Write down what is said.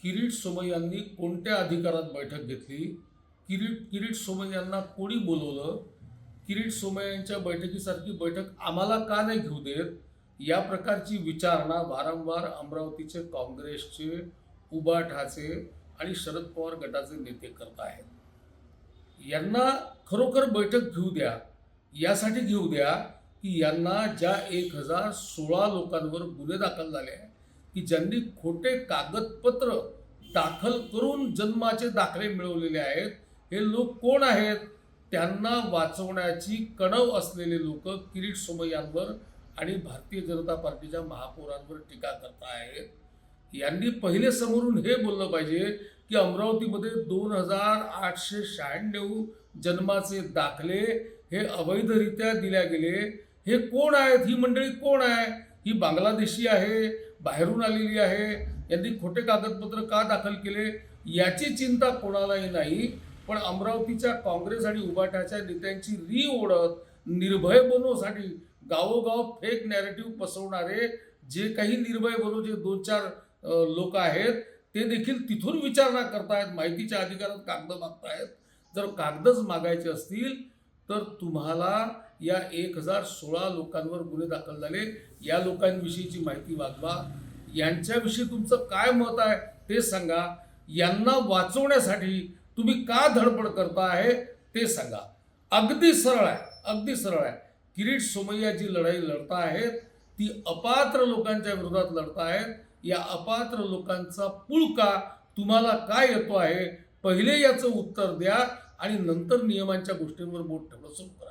किरीट सोमय्यांनी कोणत्या अधिकारात बैठक घेतली, किरीट सोमय्यांना कोणी बोलवलं, किरीट सोमय्यांच्या बैठकीसारखी बैठक आम्हाला का नाही घेऊ देत, या प्रकारची विचारणा वारंवार अमरावतीचे काँग्रेसचे, उबाठाचे आणि शरद पवार गटाचे नेते करत आहेत. यांना खरोखर बैठक घेऊ द्या, यासाठी घेऊ द्या की यांना ज्या 1016 लोकांवर गुन्हे दाखल झाले आहेत, की ज्यांनी खोटे कागदपत्र दाखल करून जन्माचे दाखले मिळवलेले आहेत, हे लोक कोण आहेत? त्यांना वाचवण्याची कणव असलेले लोक किरीट सोमय्यांवर आणि भारतीय जनता पार्टीच्या महापौरांवर टीका करत आहेत. यांनी पहिले समोरून हे बोललं पाहिजे की अमरावतीमध्ये 2896 जन्माचे दाखले हे अवैधरित्या दिल्या गेले. हे कोण आहेत? ही मंडळी कोण आहे? ही बांगलादेशी आहे, बाहेरून आलेली आहे. यांनी खोटे कागदपत्र का दाखल केले याची चिंता कोणालाही नाही. पण अमरावतीच्या काँग्रेस आणि उबाटाच्या नेत्यांची ओढत निर्भय बनवण्यासाठी गावोगाव फेक नॅरेटिव्ह पसरवणारे जे काही निर्भय बनव जे 2-4 लोक आहेत, ते देखील तिथून विचारणा करतायत, माहितीच्या अधिकारात कागद मागतायत. जर कागदच मागायचे असतील तर तुम्हाला या 1016 लोकांवर गुन्हे दाखल झाले, या लोकांविषयीची माहिती वाचवा. यांच्याविषयी तुमचं काय मत आहे ते सांगा. यांना वाचवण्यासाठी तुम्ही का धडपड करता आहे ते सांगा. अगदी सरळ आहे, अगदी सरळ आहे. किरीट सोमय्या जी लढाई लढता आहेत ती अपात्र लोकांच्या विरोधात लढता आहेत. या अपात्र लोकांचा पुळका तुम्हाला काय येतो आहे, पहिले याचं उत्तर द्या आणि नंतर नियमांच्या गोष्टींवर बोट ठेवणं सुरू करा.